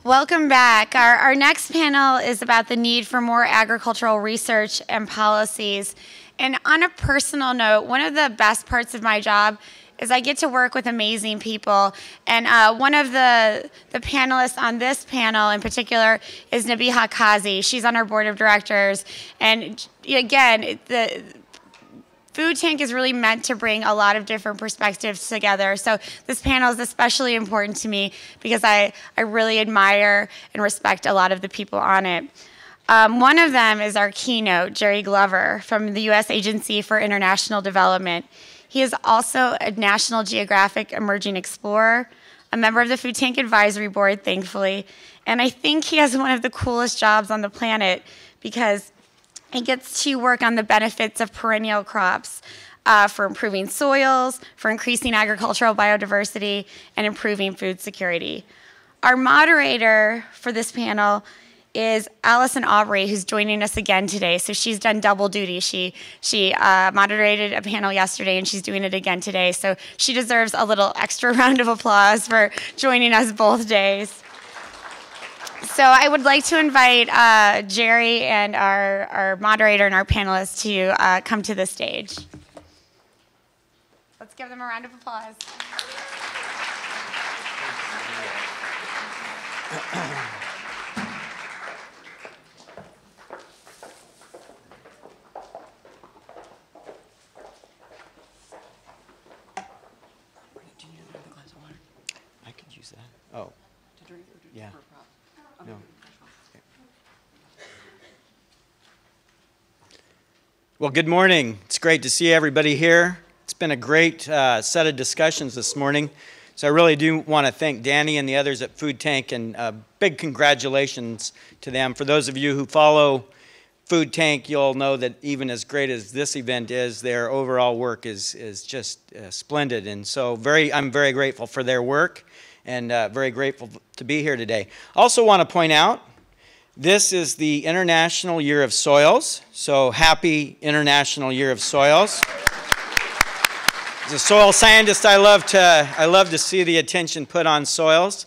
Welcome back. Our next panel is about the need for more agricultural research and policies. And on a personal note, one of the best parts of my job is I get to work with amazing people. And one of the panelists on this panel in particular is Nabeeha Kazi. She's on our board of directors. And again, the Food Tank is really meant to bring a lot of different perspectives together. So this panel is especially important to me because I really admire and respect a lot of the people on it. One of them is our keynote, Jerry Glover, from the U.S. Agency for International Development. He is also a National Geographic Emerging Explorer, a member of the Food Tank Advisory Board, thankfully, and I think he has one of the coolest jobs on the planet because he gets to work on the benefits of perennial crops for improving soils, for increasing agricultural biodiversity, and improving food security. Our moderator for this panel is Allison Aubrey, who's joining us again today. So she's done double duty. She moderated a panel yesterday, and she's doing it again today. So she deserves a little extra round of applause for joining us both days. So I would like to invite Jerry and our moderator and our panelists to come to the stage. Let's give them a round of applause. Do you need another glass of water? I could use that. Oh. To drink or to Yeah. for a prop? Okay. No. Okay. Well, good morning. It's great to see everybody here. It's been a great set of discussions this morning. So I really do want to thank Danny and the others at Food Tank, and big congratulations to them. For those of you who follow Food Tank, you'll know that even as great as this event is, their overall work is just splendid. And so I'm very grateful for their work and very grateful to be here today. Also want to point out, this is the International Year of Soils. So happy International Year of Soils. As a soil scientist, I love to see the attention put on soils.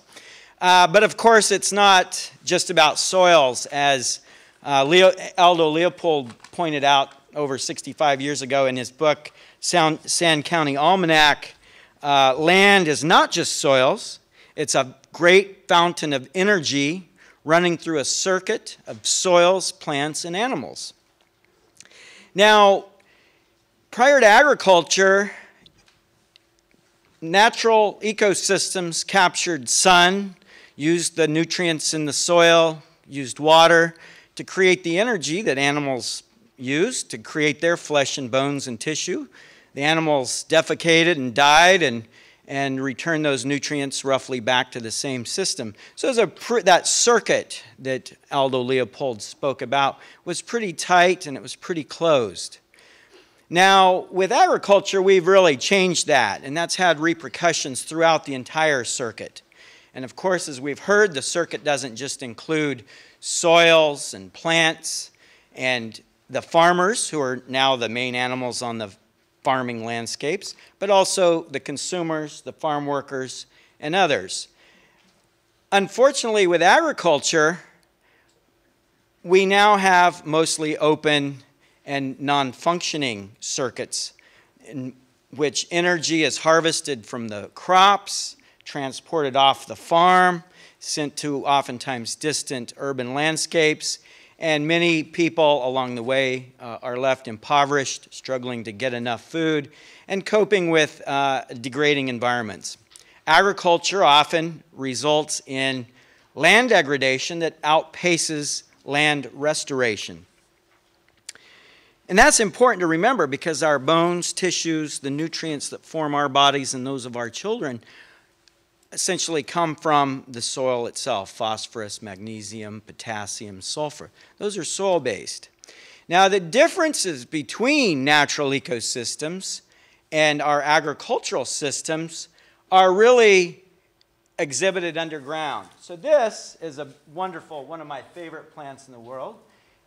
But of course, it's not just about soils. As Aldo Leopold pointed out over 65 years ago in his book, Sand County Almanac, land is not just soils. It's a great fountain of energy running through a circuit of soils, plants, and animals. Now, prior to agriculture, natural ecosystems captured sun, used the nutrients in the soil, used water to create the energy that animals used to create their flesh and bones and tissue. The animals defecated and died and returned those nutrients roughly back to the same system. So that circuit that Aldo Leopold spoke about was pretty tight and it was pretty closed. Now, with agriculture, we've really changed that, and that's had repercussions throughout the entire circuit. And of course, as we've heard, the circuit doesn't just include soils and plants and the farmers, who are now the main animals on the farming landscapes, but also the consumers, the farm workers, and others. Unfortunately, with agriculture, we now have mostly open and non-functioning circuits in which energy is harvested from the crops, transported off the farm, sent to oftentimes distant urban landscapes, and many people along the way are left impoverished, struggling to get enough food, and coping with degrading environments. Agriculture often results in land degradation that outpaces land restoration. And that's important to remember because our bones, tissues, the nutrients that form our bodies and those of our children essentially come from the soil itself: phosphorus, magnesium, potassium, sulfur. Those are soil-based. Now, the differences between natural ecosystems and our agricultural systems are really exhibited underground. So this is a wonderful, one of my favorite plants in the world.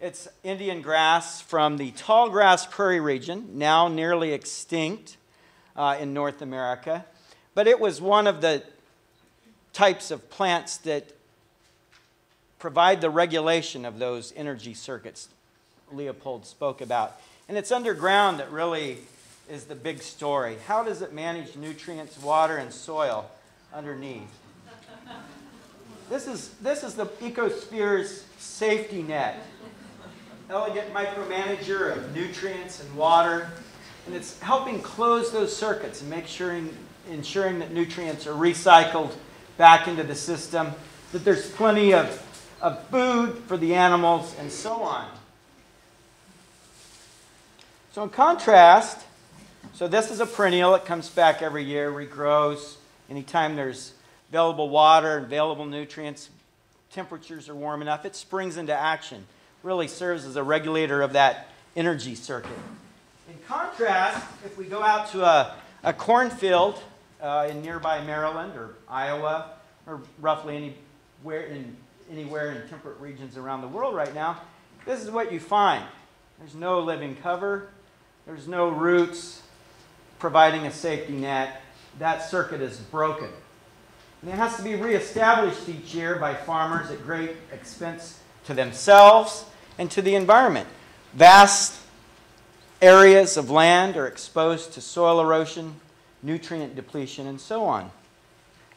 It's Indian grass from the tall grass prairie region, now nearly extinct in North America. But it was one of the types of plants that provide the regulation of those energy circuits Leopold spoke about. And it's underground that really is the big story. How does it manage nutrients, water, and soil underneath? This is the ecosphere's safety net. Elegant micromanager of nutrients and water. And it's helping close those circuits and ensuring that nutrients are recycled back into the system, that there's plenty of food for the animals, and so on. So in contrast, so this is a perennial. It comes back every year, regrows. Anytime there's available water and available nutrients, temperatures are warm enough, it springs into action. Really serves as a regulator of that energy circuit. In contrast, if we go out to a cornfield in nearby Maryland or Iowa, or roughly anywhere in temperate regions around the world right now, this is what you find. There's no living cover. There's no roots providing a safety net. That circuit is broken. And it has to be reestablished each year by farmers at great expense to themselves and to the environment. Vast areas of land are exposed to soil erosion, nutrient depletion, and so on.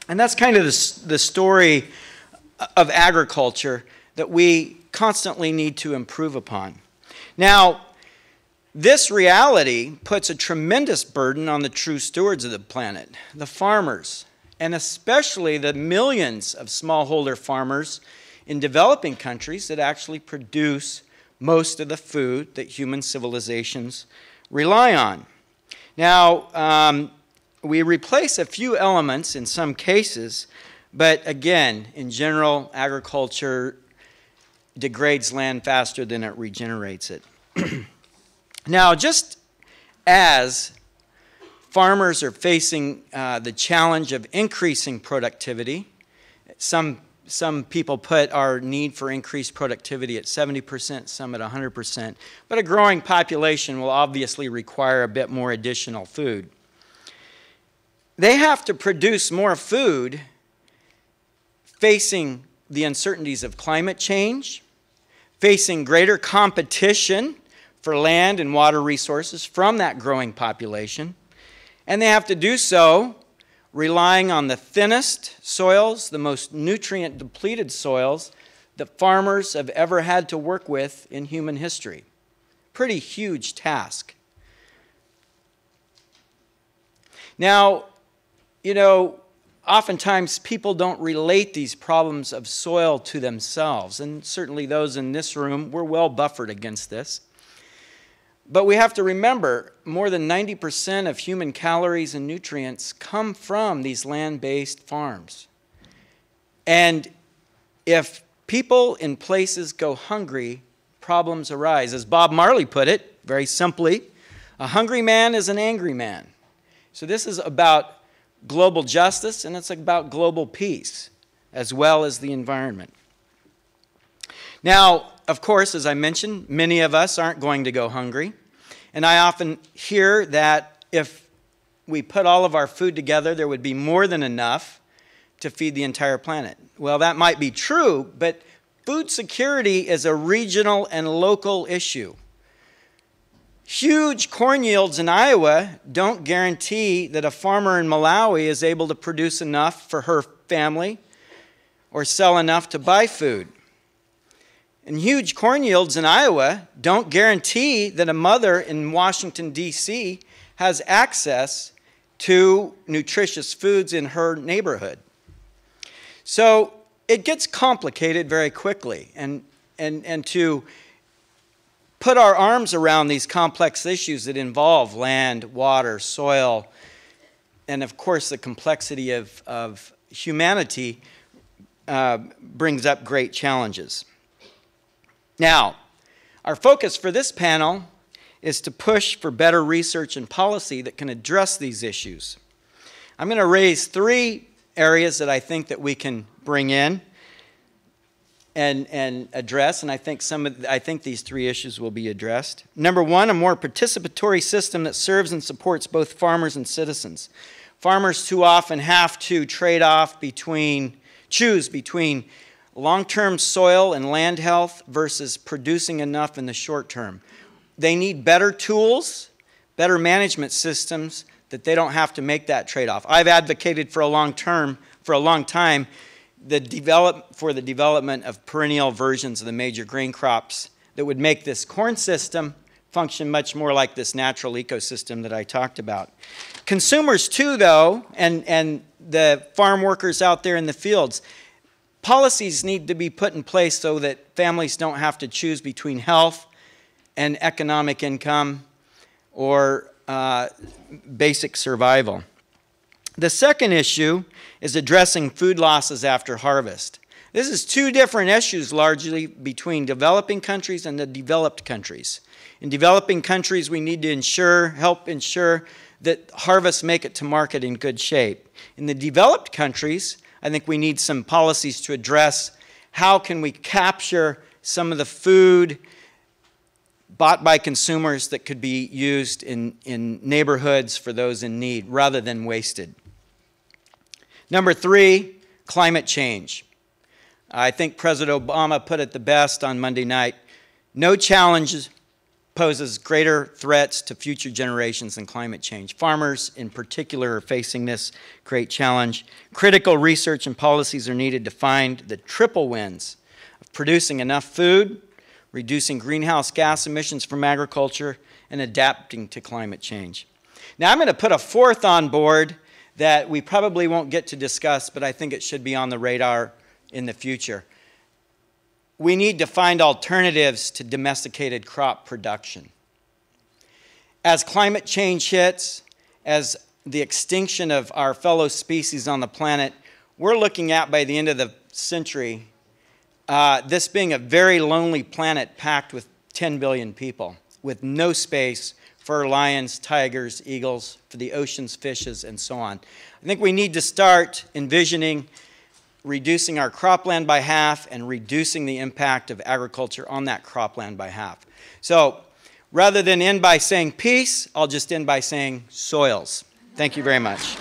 And that's kind of the story of agriculture that we constantly need to improve upon. Now, this reality puts a tremendous burden on the true stewards of the planet, the farmers, and especially the millions of smallholder farmers in developing countries that actually produce most of the food that human civilizations rely on. Now, we replace a few elements in some cases, but again, in general, agriculture degrades land faster than it regenerates it. Now, just as farmers are facing the challenge of increasing productivity, some people put our need for increased productivity at 70%, some at 100%, but a growing population will obviously require a bit more additional food. They have to produce more food facing the uncertainties of climate change, facing greater competition for land and water resources from that growing population, and they have to do so relying on the thinnest soils, the most nutrient-depleted soils that farmers have ever had to work with in human history. Pretty huge task. Now, you know, oftentimes people don't relate these problems of soil to themselves, and certainly those in this room, we're well buffered against this. But we have to remember, more than 90% of human calories and nutrients come from these land-based farms. And if people in places go hungry, problems arise. As Bob Marley put it, very simply, a hungry man is an angry man. So this is about global justice, and it's about global peace, as well as the environment. Now, of course, as I mentioned, many of us aren't going to go hungry. And I often hear that if we put all of our food together, there would be more than enough to feed the entire planet. Well, that might be true, but food security is a regional and local issue. Huge corn yields in Iowa don't guarantee that a farmer in Malawi is able to produce enough for her family or sell enough to buy food. And huge corn yields in Iowa don't guarantee that a mother in Washington, D.C. has access to nutritious foods in her neighborhood. So it gets complicated very quickly. And to put our arms around these complex issues that involve land, water, soil, and of course the complexity of humanity brings up great challenges. Now, our focus for this panel is to push for better research and policy that can address these issues. I'm going to raise three areas that I think that we can bring in and address, and I think these three issues will be addressed. Number one, a more participatory system that serves and supports both farmers and citizens. Farmers too often have to choose between long-term soil and land health versus producing enough in the short term. They need better tools, better management systems that they don't have to make that trade-off. I've advocated for a long time, the development of perennial versions of the major grain crops that would make this corn system function much more like this natural ecosystem that I talked about. Consumers too, though, and the farm workers out there in the fields, policies need to be put in place so that families don't have to choose between health and economic income or basic survival. The second issue is addressing food losses after harvest. This is two different issues largely between developing countries and the developed countries. In developing countries, we need to help ensure that harvests make it to market in good shape. In the developed countries, I think we need some policies to address how can we capture some of the food bought by consumers that could be used in neighborhoods for those in need rather than wasted. Number 3, climate change. I think President Obama put it the best on Monday night. No challenge poses greater threats to future generations than climate change. Farmers in particular are facing this great challenge. Critical research and policies are needed to find the triple wins of producing enough food, reducing greenhouse gas emissions from agriculture, and adapting to climate change. Now I'm going to put a fourth on board that we probably won't get to discuss, but I think it should be on the radar in the future. We need to find alternatives to domesticated crop production. As climate change hits, as the extinction of our fellow species on the planet, we're looking at, by the end of the century, this being a very lonely planet packed with 10 billion people, with no space for lions, tigers, eagles, for the ocean's fishes, and so on. I think we need to start envisioning reducing our cropland by half and reducing the impact of agriculture on that cropland by half. So rather than end by saying peace, I'll just end by saying soils. Thank you very much.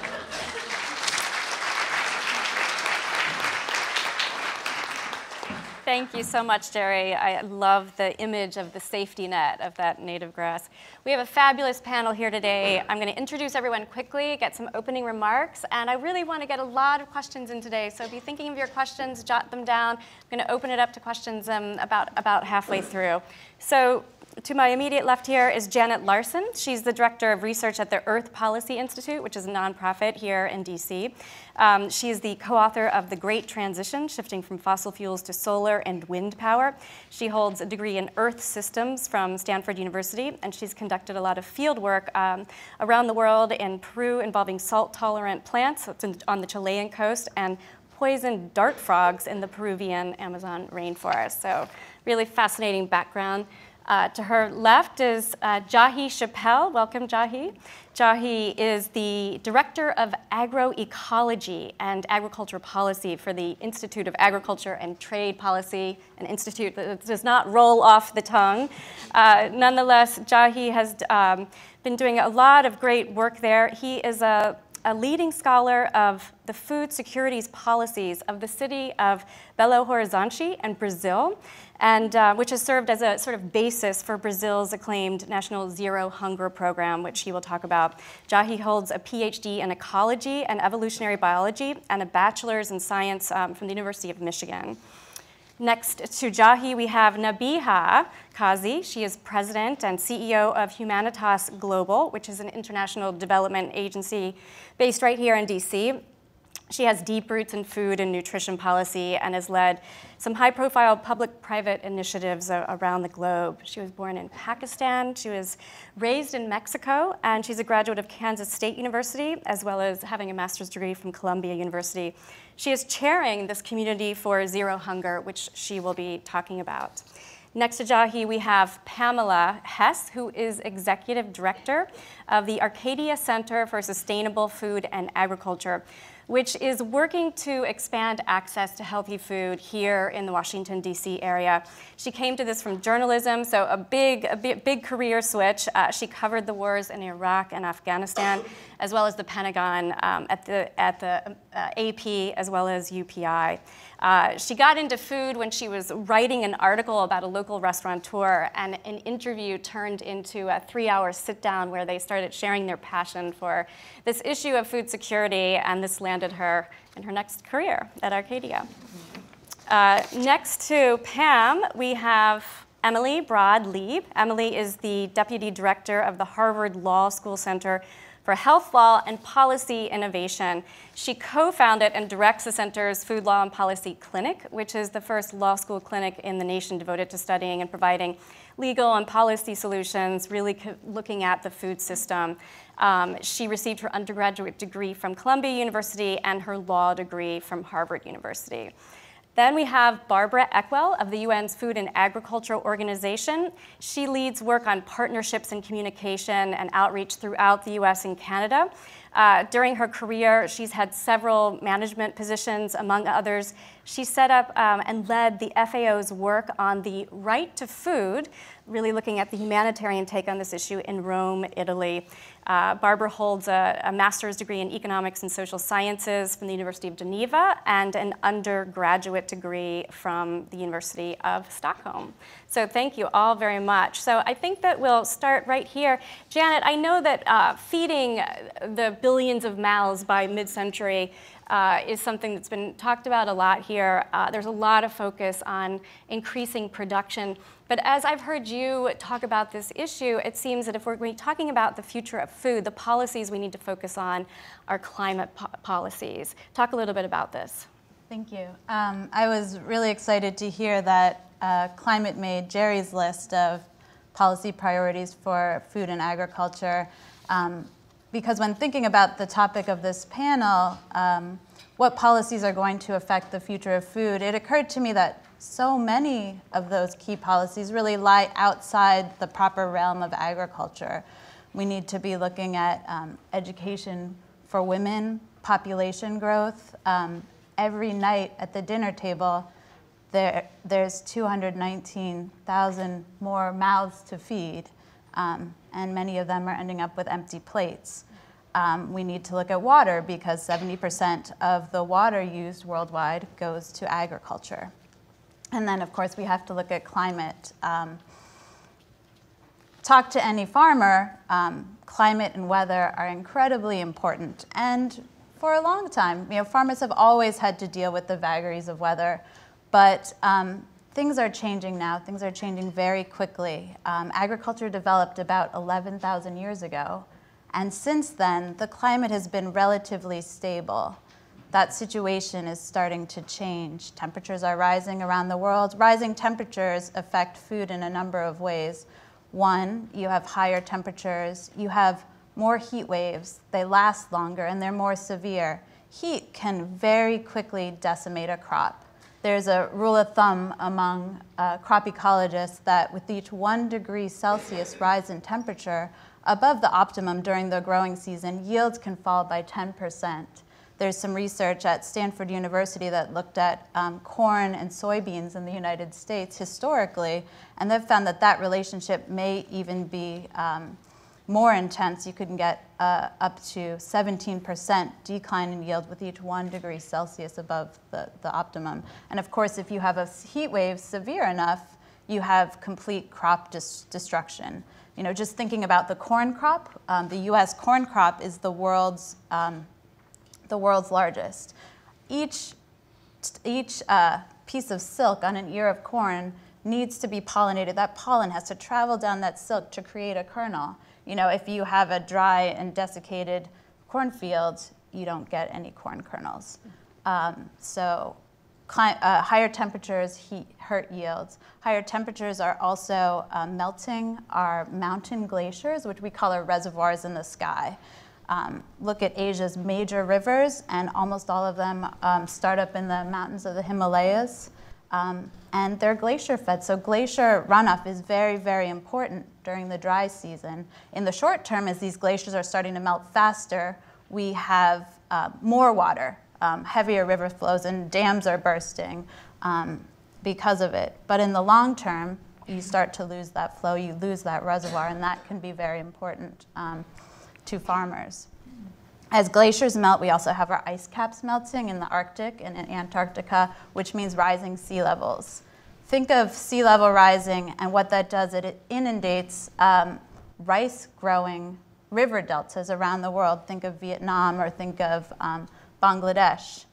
Thank you so much, Jerry. I love the image of the safety net of that native grass. We have a fabulous panel here today. I'm going to introduce everyone quickly, get some opening remarks, and I really want to get a lot of questions in today. So be thinking of your questions, jot them down. I'm going to open it up to questions about halfway through. So to my immediate left here is Janet Larson. She's the Director of Research at the Earth Policy Institute, which is a nonprofit here in DC. She is the co-author of The Great Transition, Shifting from Fossil Fuels to Solar and Wind Power. She holds a degree in Earth Systems from Stanford University, and she's conducted a lot of field work around the world in Peru involving salt-tolerant plants on the Chilean coast and poisoned dart frogs in the Peruvian Amazon rainforest. So really fascinating background. To her left is Jahi Chappell. Welcome, Jahi. Jahi is the Director of Agroecology and Agriculture Policy for the Institute of Agriculture and Trade Policy, an institute that does not roll off the tongue. Nonetheless, Jahi has been doing a lot of great work there. He is a leading scholar of the food securities policies of the city of Belo Horizonte in Brazil, and which has served as a sort of basis for Brazil's acclaimed National Zero Hunger Program, which he will talk about. Jahi holds a PhD in ecology and evolutionary biology and a bachelor's in science from the University of Michigan. Next to Jahi, we have Nabeeha Kazi. She is president and CEO of Humanitas Global, which is an international development agency based right here in DC. She has deep roots in food and nutrition policy and has led some high-profile public-private initiatives around the globe. She was born in Pakistan. She was raised in Mexico, and she's a graduate of Kansas State University, as well as having a master's degree from Columbia University. She is chairing this community for Zero Hunger, which she will be talking about. Next to Jahi, we have Pamela Hess, who is Executive Director of the Arcadia Center for Sustainable Food and Agriculture, which is working to expand access to healthy food here in the Washington, D.C. area. She came to this from journalism, so a big career switch. She covered the wars in Iraq and Afghanistan, as well as the Pentagon at the AP, as well as UPI. She got into food when she was writing an article about a local restaurateur, and an interview turned into a 3-hour sit-down where they started sharing their passion for this issue of food security, and this landed her in her next career at Arcadia. Next to Pam, we have Emily Broad-Leib. Emily is the Deputy Director of the Harvard Law School Center for Health Law and Policy Innovation. She co-founded and directs the center's Food Law and Policy Clinic, which is the first law school clinic in the nation devoted to studying and providing legal and policy solutions, really looking at the food system. She received her undergraduate degree from Columbia University and her law degree from Harvard University. Then we have Barbara Ekwall of the UN's Food and Agriculture Organization. She leads work on partnerships and communication and outreach throughout the US and Canada. During her career, she's had several management positions, among others. She set up and led the FAO's work on the right to food, really looking at the humanitarian take on this issue in Rome, Italy. Barbara holds a master's degree in economics and social sciences from the University of Geneva and an undergraduate degree from the University of Stockholm. So thank you all very much. So I think that we'll start right here. Janet, I know that feeding the billions of mouths by mid-century is something that's been talked about a lot here. There's a lot of focus on increasing production. But as I've heard you talk about this issue, it seems that if we're talking about the future of food, the policies we need to focus on are climate policies. Talk a little bit about this. Thank you. I was really excited to hear that climate made Jerry's list of policy priorities for food and agriculture. Because when thinking about the topic of this panel, what policies are going to affect the future of food, it occurred to me that so many of those key policies really lie outside the proper realm of agriculture. We need to be looking at education for women, population growth. Every night at the dinner table, there's 219,000 more mouths to feed, and many of them are ending up with empty plates. We need to look at water because 70% of the water used worldwide goes to agriculture. And then, of course, we have to look at climate. Talk to any farmer, climate and weather are incredibly important. And for a long time, farmers have always had to deal with the vagaries of weather. But things are changing now. Things are changing very quickly. Agriculture developed about 11,000 years ago. And since then, the climate has been relatively stable. That situation is starting to change. Temperatures are rising around the world. Rising temperatures affect food in a number of ways. One, you have higher temperatures. You have more heat waves. They last longer and they're more severe. Heat can very quickly decimate a crop. There's a rule of thumb among crop ecologists that with each 1 degree Celsius rise in temperature above the optimum during the growing season, yields can fall by 10%. There's some research at Stanford University that looked at corn and soybeans in the United States historically, and they've found that that relationship may even be more intense. You can get up to 17% decline in yield with each 1 degree Celsius above the optimum. And of course, if you have a heat wave severe enough, you have complete crop destruction. Just thinking about the corn crop, the US corn crop is the world's largest. Each piece of silk on an ear of corn needs to be pollinated. That pollen has to travel down that silk to create a kernel. If you have a dry and desiccated cornfield, you don't get any corn kernels. Higher temperatures hurt yields. Higher temperatures are also melting our mountain glaciers, which we call our reservoirs in the sky. Look at Asia's major rivers, and almost all of them start up in the mountains of the Himalayas, and they're glacier fed. So glacier runoff is very, very important during the dry season. In the short term, as these glaciers are starting to melt faster, we have more water, heavier river flows, and dams are bursting because of it. But in the long term, you start to lose that flow, you lose that reservoir, and that can be very important to farmers. As glaciers melt, we also have our ice caps melting in the Arctic and in Antarctica, which means rising sea levels. Think of sea level rising, and what that does, it inundates rice-growing river deltas around the world. Think of Vietnam, or think of Bangladesh,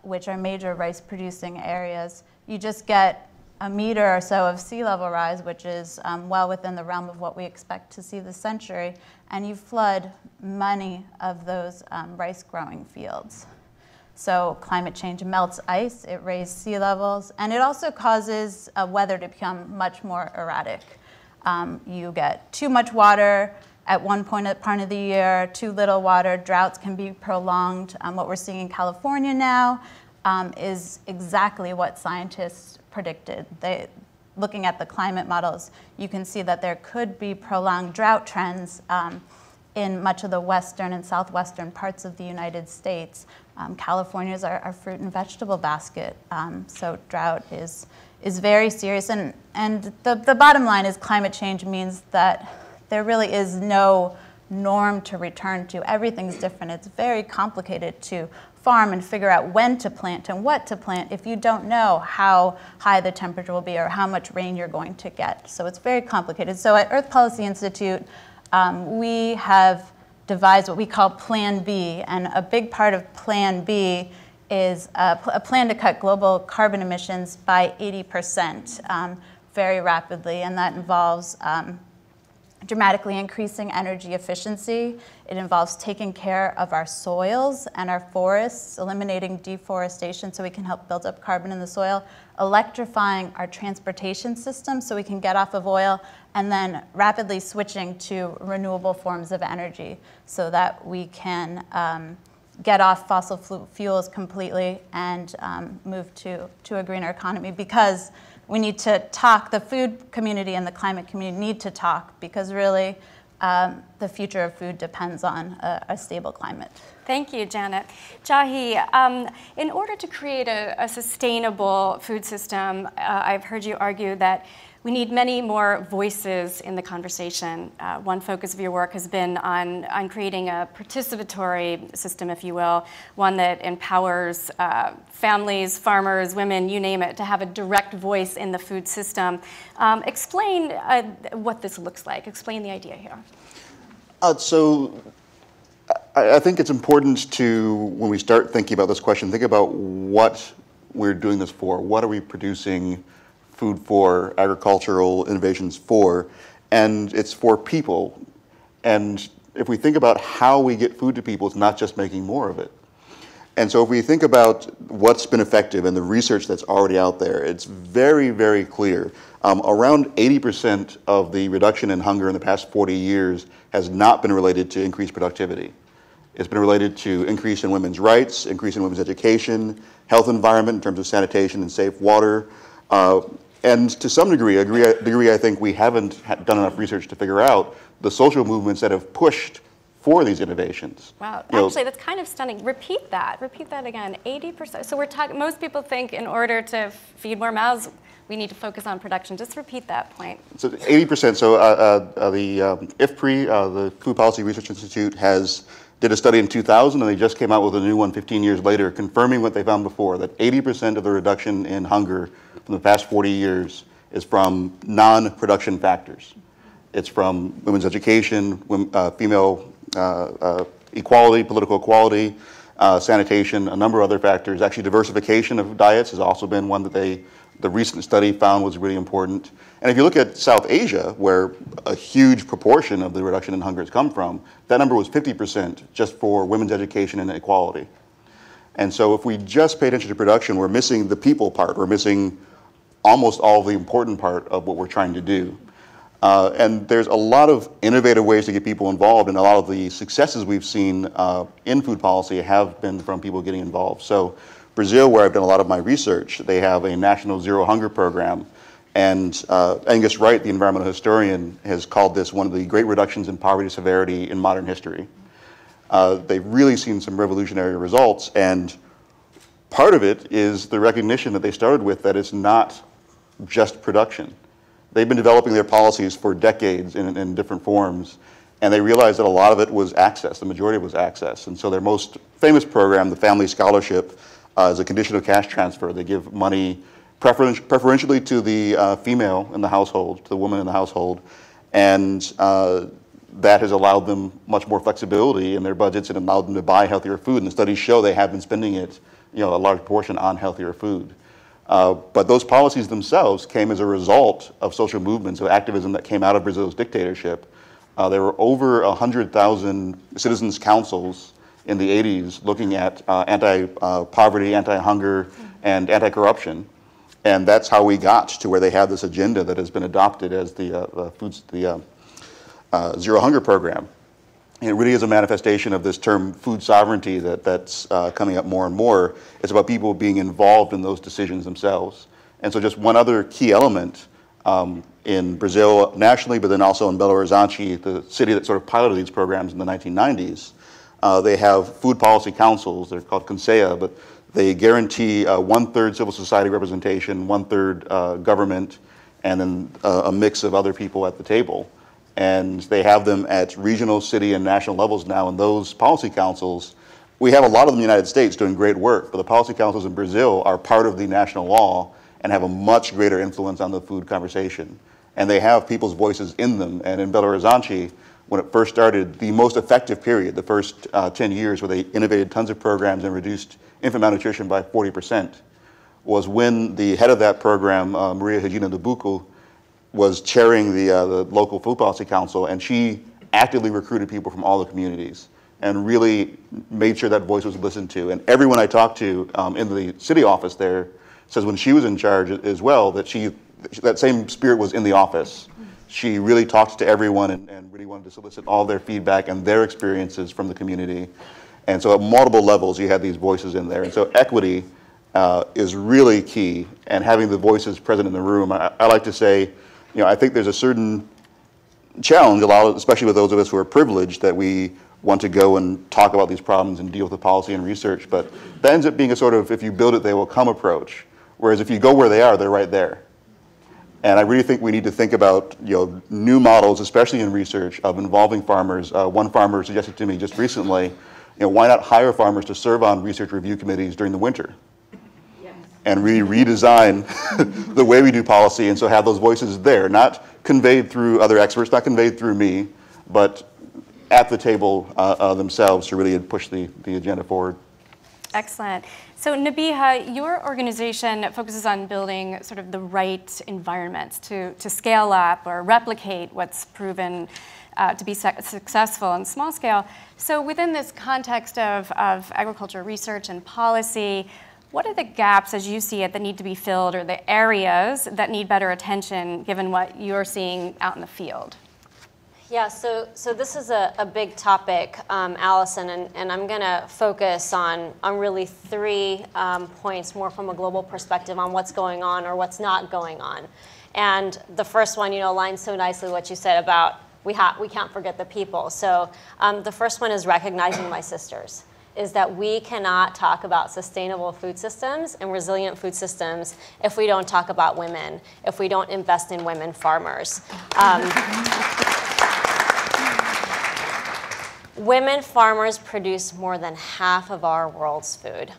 which are major rice-producing areas. You just get a meter or so of sea level rise, which is well within the realm of what we expect to see this century, and you flood many of those rice-growing fields. So climate change melts ice, it raises sea levels, and it also causes weather to become much more erratic. You get too much water at one part of the year, too little water, droughts can be prolonged. What we're seeing in California now is exactly what scientists predicted. Looking at the climate models, you can see that there could be prolonged drought trends in much of the western and southwestern parts of the United States. California is our fruit and vegetable basket, so drought is very serious. And the bottom line is climate change means that there really is no norm to return to. Everything's different. It's very complicated to farm and figure out when to plant and what to plant if you don't know how high the temperature will be or how much rain you're going to get. So it's very complicated. So at Earth Policy Institute, we have devised what we call Plan B, and a big part of Plan B is a plan to cut global carbon emissions by 80% very rapidly, and that involves dramatically increasing energy efficiency. It involves taking care of our soils and our forests, eliminating deforestation so we can help build up carbon in the soil, electrifying our transportation system so we can get off of oil, and then rapidly switching to renewable forms of energy so that we can get off fossil fuels completely and move to a greener economy, because we need to talk. The food community and the climate community need to talk, because really the future of food depends on a stable climate. Thank you, Janet. Jahi, in order to create a sustainable food system, I've heard you argue that we need many more voices in the conversation. One focus of your work has been on creating a participatory system, if you will, one that empowers families, farmers, women, you name it, to have a direct voice in the food system. Explain what this looks like. Explain the idea here. So I think it's important to, when we start thinking about this question, think about what we're doing this for. What are we producing food for, agricultural innovations for? And it's for people. And if we think about how we get food to people, it's not just making more of it. And so if we think about what's been effective and the research that's already out there, it's very, very clear. Around 80% of the reduction in hunger in the past 40 years has not been related to increased productivity. It's been related to increase in women's rights, increase in women's education, health environment in terms of sanitation and safe water. And to some degree, I think we haven't done enough research to figure out the social movements that have pushed for these innovations. Wow, actually, that's kind of stunning. Repeat that again, 80%. So we're talking, most people think in order to feed more mouths, we need to focus on production. Just repeat that point. So 80%, so the IFPRI, the Food Policy Research Institute, did a study in 2000, and they just came out with a new one 15 years later, confirming what they found before, that 80% of the reduction in hunger from the past 40 years is from non-production factors. It's from women's education, female equality, political equality, sanitation, a number of other factors. Actually, diversification of diets has also been one that the recent study found was really important. And if you look at South Asia, where a huge proportion of the reduction in hunger has come from, that number was 50% just for women's education and equality. And so if we just pay attention to production, we're missing the people part. We're missing almost all the important part of what we're trying to do. And there's a lot of innovative ways to get people involved, and a lot of the successes we've seen in food policy have been from people getting involved. So Brazil, where I've done a lot of my research, they have a national zero hunger program. And Angus Wright, the environmental historian, has called this one of the great reductions in poverty severity in modern history. They've really seen some revolutionary results, and part of it is the recognition that they started with, that it's not just production. They've been developing their policies for decades in different forms, And they realized that a lot of it was access, the majority was access. And so their most famous program, the Family Scholarship, is a condition of cash transfer. They give money preferentially to the female in the household, to the woman in the household, and that has allowed them much more flexibility in their budgets and allowed them to buy healthier food. And the studies show they have been spending it, a large portion on healthier food. But those policies themselves came as a result of social movements, of activism that came out of Brazil's dictatorship. There were over 100,000 citizens' councils in the 80s looking at anti-poverty, anti-hunger, and anti-corruption. And that's how we got to where they have this agenda that has been adopted as the Zero Hunger Program. And it really is a manifestation of this term food sovereignty that's coming up more and more. It's about people being involved in those decisions themselves. And so just one other key element in Brazil nationally, but then also in Belo Horizonte, the city that sort of piloted these programs in the 1990s, they have food policy councils. They're called Conselho, but they guarantee 1/3 civil society representation, 1/3 government, and then a mix of other people at the table. And they have them at regional, city, and national levels now. And those policy councils, we have a lot of them in the United States doing great work, but the policy councils in Brazil are part of the national law and have a much greater influence on the food conversation. And they have people's voices in them. And in Belo Horizonte, when it first started, the most effective period, the first 10 years where they innovated tons of programs and reduced infant malnutrition by 40%, was when the head of that program, Maria Regina Nabuco, was chairing the local food policy council, and she actively recruited people from all the communities and really made sure that voice was listened to. And everyone I talked to in the city office there says when she was in charge as well, that that same spirit was in the office. She really talked to everyone and really wanted to solicit all their feedback and their experiences from the community. And so at multiple levels, you had these voices in there. And so equity is really key, and having the voices present in the room. I like to say, I think there's a certain challenge, especially with those of us who are privileged, that we want to go and talk about these problems and deal with the policy and research. But that ends up being a sort of, if you build it, they will come approach. Whereas if you go where they are, they're right there. And I really think we need to think about new models, especially in research, of involving farmers. One farmer suggested to me just recently, why not hire farmers to serve on research review committees during the winter? And really redesign the way we do policy, and so have those voices there, not conveyed through other experts, not conveyed through me, but at the table themselves to really push the agenda forward. Excellent. So Nabeeha, your organization focuses on building sort of the right environments to scale up or replicate what's proven to be successful on small scale. So within this context of agriculture research and policy, what are the gaps, as you see it, that need to be filled, or the areas that need better attention, given what you're seeing out in the field? Yeah, so this is a big topic, Allison, and I'm going to focus on really 3 points, more from a global perspective on what's going on or what's not going on. And the first one, aligns so nicely what you said about we can't forget the people. So the first one is recognizing my sisters. Is that we cannot talk about sustainable food systems and resilient food systems if we don't talk about women, if we don't invest in women farmers. Women farmers produce more than half of our world's food.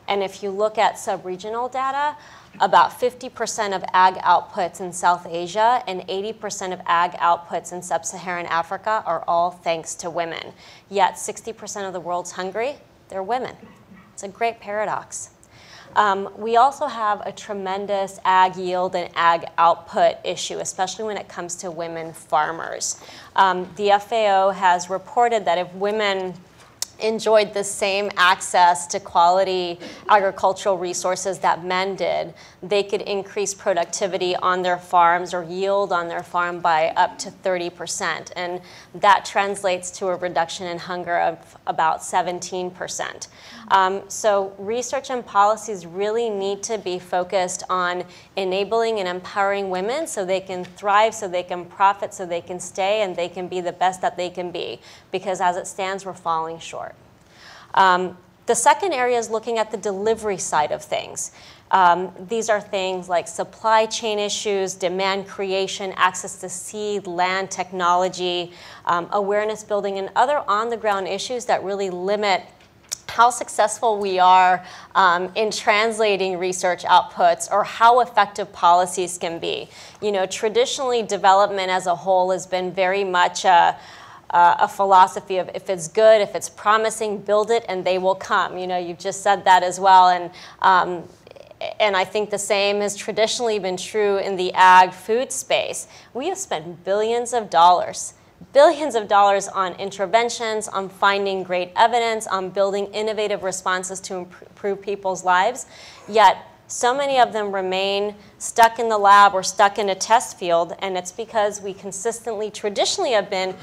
And if you look at sub-regional data, about 50% of ag outputs in South Asia and 80% of ag outputs in sub-Saharan Africa are all thanks to women. Yet 60% of the world's hungry, they're women. It's a great paradox. We also have a tremendous ag yield and ag output issue, especially when it comes to women farmers. The FAO has reported that if women enjoyed the same access to quality agricultural resources that men did, they could increase productivity on their farms or yield on their farm by up to 30%. And that translates to a reduction in hunger of about 17%. So research and policies really need to be focused on enabling and empowering women so they can thrive, so they can profit, so they can stay, and they can be the best that they can be. Because as it stands, we're falling short. The second area is looking at the delivery side of things. These are things like supply chain issues, demand creation, access to seed, land, technology, awareness building, and other on-the-ground issues that really limit how successful we are in translating research outputs or how effective policies can be. You know, traditionally, development as a whole has been very much a philosophy of if it's good, if it's promising, build it and they will come. You know, you've just said that as well. And I think the same has traditionally been true in the ag food space. We have spent billions of dollars on interventions, on finding great evidence, on building innovative responses to improve people's lives, yet so many of them remain stuck in the lab or stuck in a test field, and it's because we consistently, traditionally have been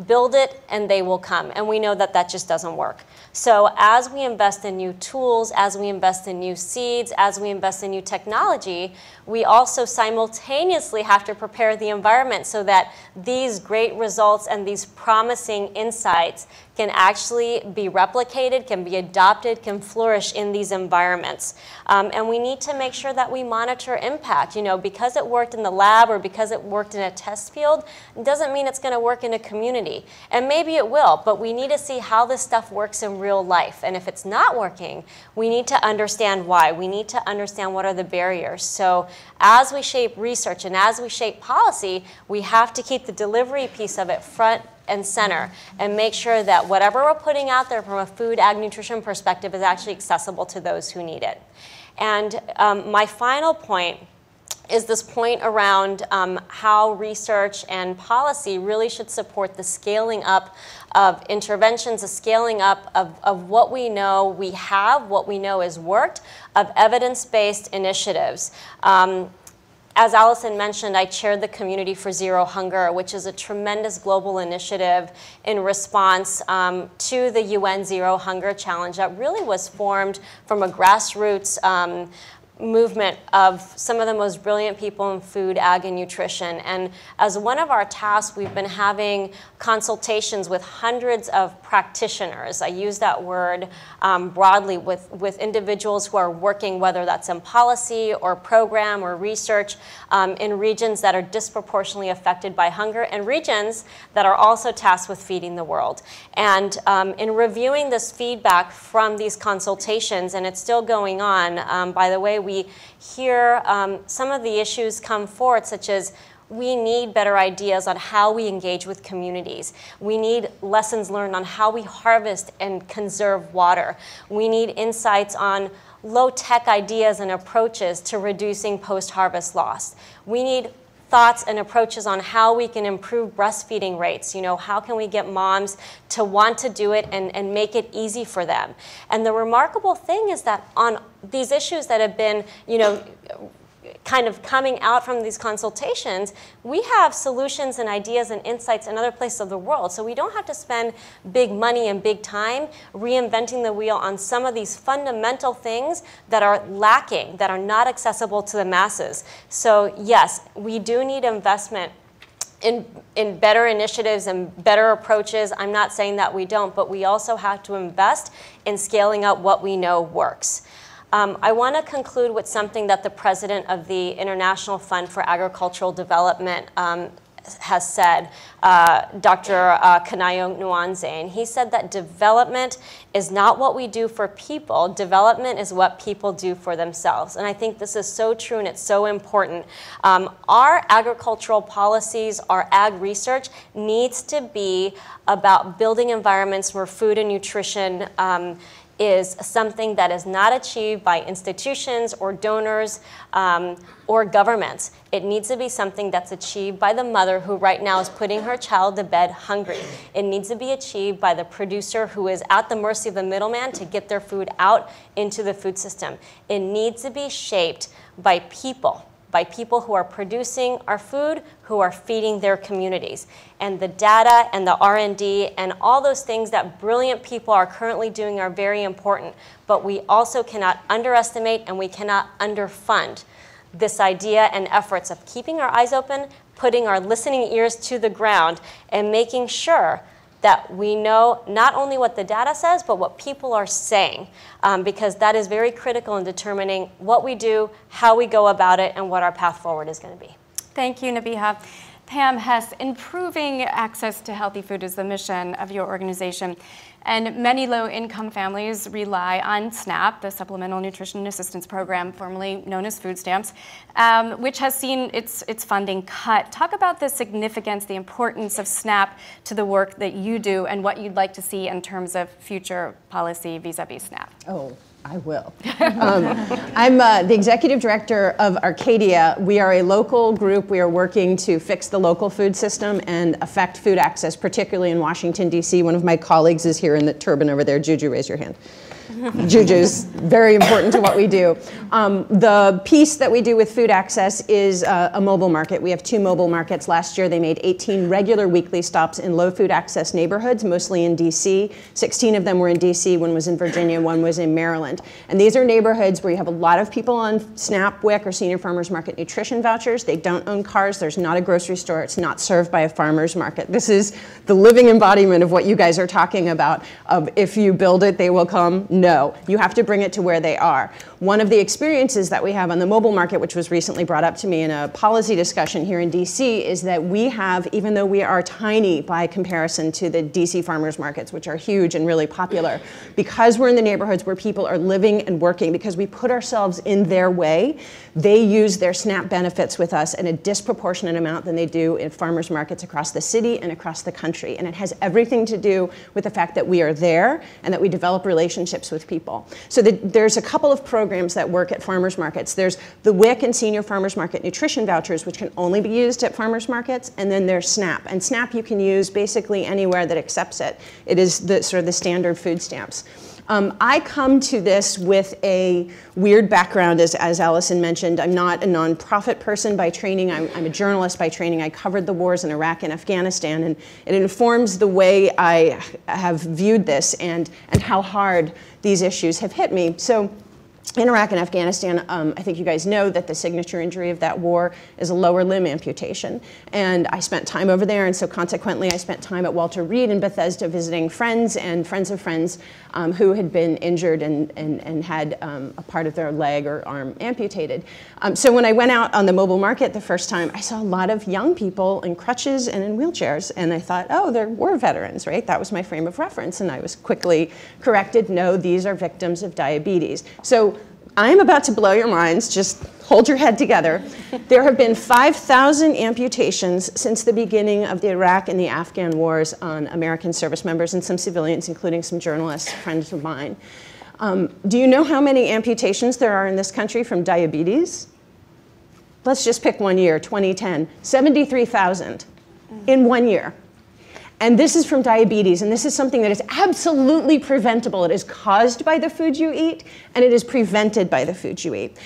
build it and they will come, and we know that that just doesn't work. So as we invest in new tools, as we invest in new seeds, as we invest in new technology, we also simultaneously have to prepare the environment so that these great results and these promising insights can actually be replicated, can be adopted, can flourish in these environments. And we need to make sure that we monitor impact. You know, because it worked in the lab or because it worked in a test field, it doesn't mean it's going to work in a community. And maybe it will, but we need to see how this stuff works in real life. And if it's not working, we need to understand why. We need to understand what are the barriers. So as we shape research and as we shape policy, we have to keep the delivery piece of it front and center and make sure that whatever we're putting out there from a food, ag, nutrition perspective is actually accessible to those who need it. And my final point is this point around how research and policy really should support the scaling up of interventions, the scaling up of what we know we have, what we know has worked, of evidence-based initiatives. As Allison mentioned, I chaired the Community for Zero Hunger, which is a tremendous global initiative in response to the UN Zero Hunger Challenge that really was formed from a grassroots movement of some of the most brilliant people in food, ag, and nutrition. And as one of our tasks, we've been having consultations with hundreds of practitioners. I use that word broadly with individuals who are working, whether that's in policy or program or research, in regions that are disproportionately affected by hunger and regions that are also tasked with feeding the world. And in reviewing this feedback from these consultations, and it's still going on, by the way, we hear some of the issues come forward, such as we need better ideas on how we engage with communities. We need lessons learned on how we harvest and conserve water. We need insights on low-tech ideas and approaches to reducing post-harvest loss. We need thoughts and approaches on how we can improve breastfeeding rates. You know, how can we get moms to want to do it and make it easy for them? And the remarkable thing is that on these issues that have been, you know, kind of coming out from these consultations, we have solutions and ideas and insights in other places of the world. So we don't have to spend big money and big time reinventing the wheel on some of these fundamental things that are lacking, that are not accessible to the masses. So yes, we do need investment in better initiatives and better approaches. I'm not saying that we don't, but we also have to invest in scaling up what we know works. I want to conclude with something that the president of the International Fund for Agricultural Development has said, Dr. Kanayo Nwanze. And he said that development is not what we do for people, development is what people do for themselves. And I think this is so true and it's so important. Our agricultural policies, our ag research needs to be about building environments where food and nutrition is something that is not achieved by institutions or donors or governments. It needs to be something that's achieved by the mother who right now is putting her child to bed hungry. It needs to be achieved by the producer who is at the mercy of the middleman to get their food out into the food system. It needs to be shaped by people who are producing our food, who are feeding their communities. And the data and the R&D and all those things that brilliant people are currently doing are very important, but we also cannot underestimate and we cannot underfund this idea and efforts of keeping our eyes open, putting our listening ears to the ground, and making sure that we know not only what the data says, but what people are saying, because that is very critical in determining what we do, how we go about it, and what our path forward is going to be. Thank you, Nabeeha. Pam Hess, improving access to healthy food is the mission of your organization. And many low-income families rely on SNAP, the Supplemental Nutrition Assistance Program, formerly known as food stamps, which has seen its funding cut. Talk about the significance, the importance of SNAP to the work that you do and what you'd like to see in terms of future policy vis-a-vis SNAP. Oh, I will. I'm the executive director of Arcadia. We are a local group. We are working to fix the local food system and affect food access, particularly in Washington, D.C. One of my colleagues is here in the turban over there. Juju, raise your hand. Juju's very important to what we do. The piece that we do with food access is a mobile market. We have 2 mobile markets. Last year they made 18 regular weekly stops in low food access neighborhoods, mostly in DC. 16 of them were in DC, 1 was in Virginia, 1 was in Maryland. And these are neighborhoods where you have a lot of people on SNAP, WIC, or Senior Farmers Market nutrition vouchers. They don't own cars. There's not a grocery store. It's not served by a farmer's market. This is the living embodiment of what you guys are talking about, of if you build it, they will come. No, you have to bring it to where they are. One of the experiences that we have on the mobile market, which was recently brought up to me in a policy discussion here in DC, is that we have, even though we are tiny by comparison to the DC farmers markets, which are huge and really popular, because we're in the neighborhoods where people are living and working, because we put ourselves in their way, they use their SNAP benefits with us in a disproportionate amount than they do in farmers markets across the city and across the country. And it has everything to do with the fact that we are there and that we develop relationships with people. So there's a couple of programs that work at farmers markets. There's the WIC and Senior Farmers Market nutrition vouchers, which can only be used at farmers markets, and then there's SNAP. And SNAP you can use basically anywhere that accepts it. It is the sort of the standard food stamps. I come to this with a weird background, as Allison mentioned. I'm not a nonprofit person by training. I'm a journalist by training. I covered the wars in Iraq and Afghanistan, and it informs the way I have viewed this and how hard these issues have hit me. So in Iraq and Afghanistan, I think you guys know that the signature injury of that war is a lower limb amputation. And I spent time over there, and so consequently I spent time at Walter Reed in Bethesda visiting friends and friends of friends who had been injured and had a part of their leg or arm amputated. So when I went out on the mobile market the first time, I saw a lot of young people in crutches and in wheelchairs, and I thought, oh, they're war veterans, right? That was my frame of reference, and I was quickly corrected, no, these are victims of diabetes. So I'm about to blow your minds, just hold your head together. There have been 5,000 amputations since the beginning of the Iraq and the Afghan wars on American service members and some civilians, including some journalists, friends of mine. Do you know how many amputations there are in this country from diabetes? Let's just pick one year, 2010, 73,000 in 1 year. And this is from diabetes, and this is something that is absolutely preventable. It is caused by the food you eat, and it is prevented by the food you eat.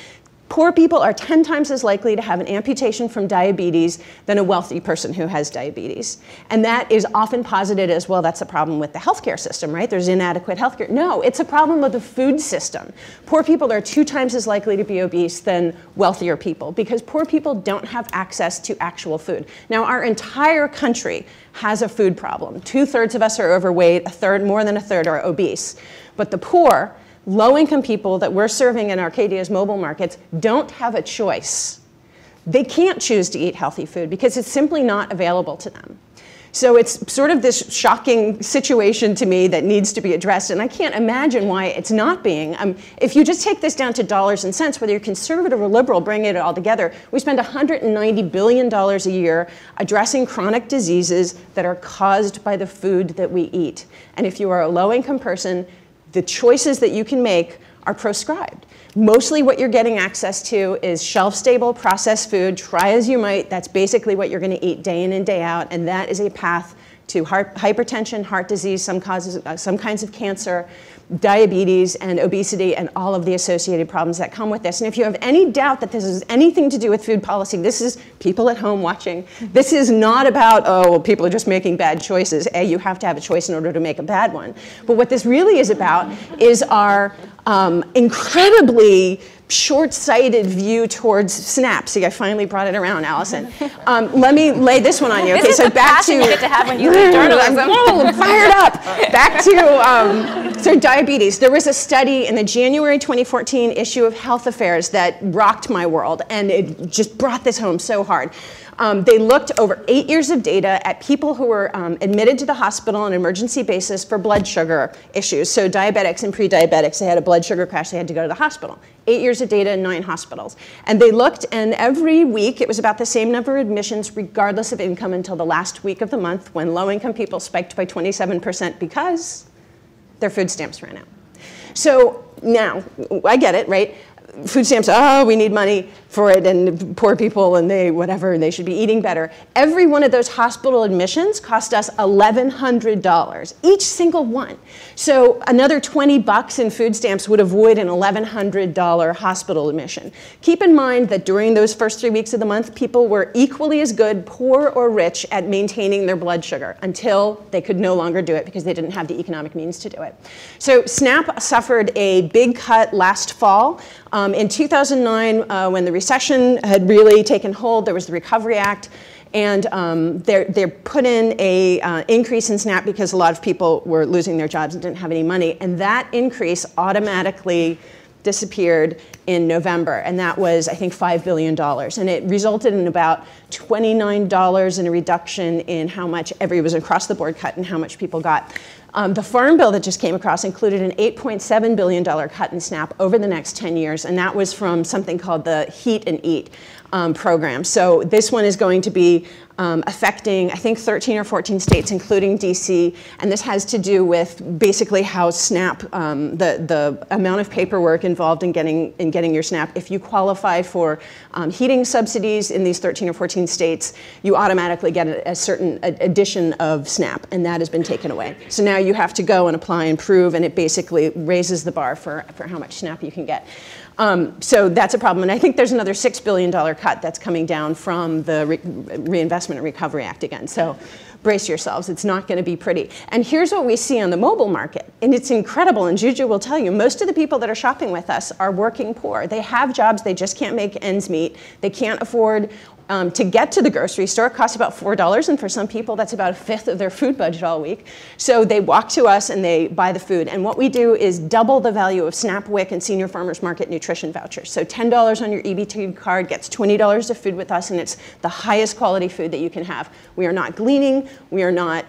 Poor people are 10 times as likely to have an amputation from diabetes than a wealthy person who has diabetes. And that is often posited as, well, that's a problem with the healthcare system, right? There's inadequate healthcare. No, it's a problem with the food system. Poor people are 2 times as likely to be obese than wealthier people because poor people don't have access to actual food. Now, our entire country has a food problem. 2/3 of us are overweight, more than a third are obese. But the poor, low-income people that we're serving in Arcadia's mobile markets don't have a choice. They can't choose to eat healthy food because it's simply not available to them. So it's sort of this shocking situation to me that needs to be addressed, and I can't imagine why it's not being. If you just take this down to dollars and cents, whether you're conservative or liberal, bring it all together, we spend $190 billion a year addressing chronic diseases that are caused by the food that we eat. And if you are a low-income person, the choices that you can make are proscribed. Mostly what you're getting access to is shelf-stable processed food. Try as you might, that's basically what you're going to eat day in and day out, and that is a path to hypertension, heart disease, some kinds of cancer, diabetes, and obesity, and all of the associated problems that come with this. And if you have any doubt that this has anything to do with food policy, this is people at home watching. This is not about, oh, well, people are just making bad choices. You have to have a choice in order to make a bad one. But what this really is about is our incredibly short-sighted view towards SNAP. See, I finally brought it around, Allison. Let me lay this one on you. Okay, so back to you get to have when you read journalism. I'm fired up. Back to so diabetes. There was a study in the January 2014 issue of Health Affairs that rocked my world, and it just brought this home so hard. They looked over 8 years of data at people who were admitted to the hospital on an emergency basis for blood sugar issues. So diabetics and pre-diabetics, they had a blood sugar crash, they had to go to the hospital. 8 years of data in 9 hospitals. And they looked, and every week it was about the same number of admissions regardless of income until the last week of the month when low-income people spiked by 27% because their food stamps ran out. So now, I get it, right? Food stamps, oh, we need money for it, and poor people, and they should be eating better. Every one of those hospital admissions cost us $1,100, each single one. So another $20 in food stamps would avoid an $1,100 hospital admission. Keep in mind that during those first 3 weeks of the month, people were equally as good, poor or rich, at maintaining their blood sugar until they could no longer do it because they didn't have the economic means to do it. So SNAP suffered a big cut last fall. In 2009, when the recession had really taken hold, there was the Recovery Act, and they put in an increase in SNAP because a lot of people were losing their jobs and didn't have any money, and that increase automatically disappeared in November, and that was, I think, $5 billion. And it resulted in about $29 in a reduction in how much it was across the board cut and how much people got. The Farm Bill that just came across included an $8.7 billion cut in SNAP over the next 10 years, and that was from something called the Heat and Eat program. So this one is going to be affecting, I think, 13 or 14 states, including DC, and this has to do with basically how SNAP, the amount of paperwork involved in getting your SNAP. If you qualify for heating subsidies in these 13 or 14 states, you automatically get a certain addition of SNAP, and that has been taken away. So now you have to go and apply and prove, and it basically raises the bar for how much SNAP you can get. So that's a problem. And I think there's another $6 billion cut that's coming down from the Reinvestment and Recovery Act again. So brace yourselves. It's not going to be pretty. And here's what we see on the mobile market. And it's incredible. And Juju will tell you, most of the people that are shopping with us are working poor. They have jobs. They just can't make ends meet. They can't afford to get to the grocery store. It costs about $4, and for some people, that's about 1/5 of their food budget all week. So they walk to us and they buy the food. And what we do is double the value of SNAP, WIC, and Senior Farmers Market nutrition vouchers. So $10 on your EBT card gets $20 of food with us, and it's the highest quality food that you can have. We are not gleaning. We are not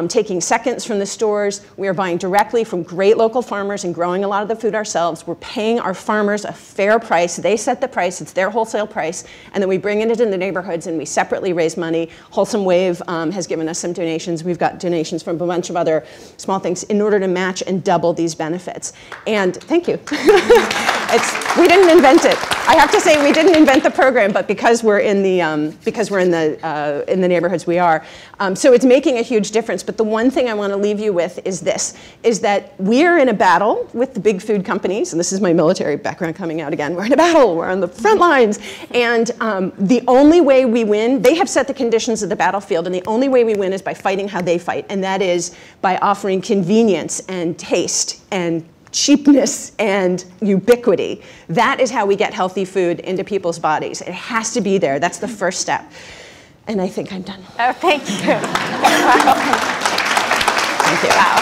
taking seconds from the stores. We are buying directly from great local farmers and growing a lot of the food ourselves. We're paying our farmers a fair price. They set the price. It's their wholesale price. And then we bring it into the neighborhoods and we separately raise money. Wholesome Wave has given us some donations. We've got donations from a bunch of other small things in order to match and double these benefits. And thank you. We didn't invent it. I have to say we didn't invent the program, but because we're in the neighborhoods we are. So it's making a huge difference. But the one thing I want to leave you with is this, is that we're in a battle with the big food companies, and this is my military background coming out again. We're in a battle, we're on the front lines, and the only way we win, they have set the conditions of the battlefield, and the only way we win is by fighting how they fight, and that is by offering convenience and taste and cheapness and ubiquity. That is how we get healthy food into people's bodies. It has to be there. That's the first step. And I think I'm done. Oh, thank you. Wow. Thank you. Wow.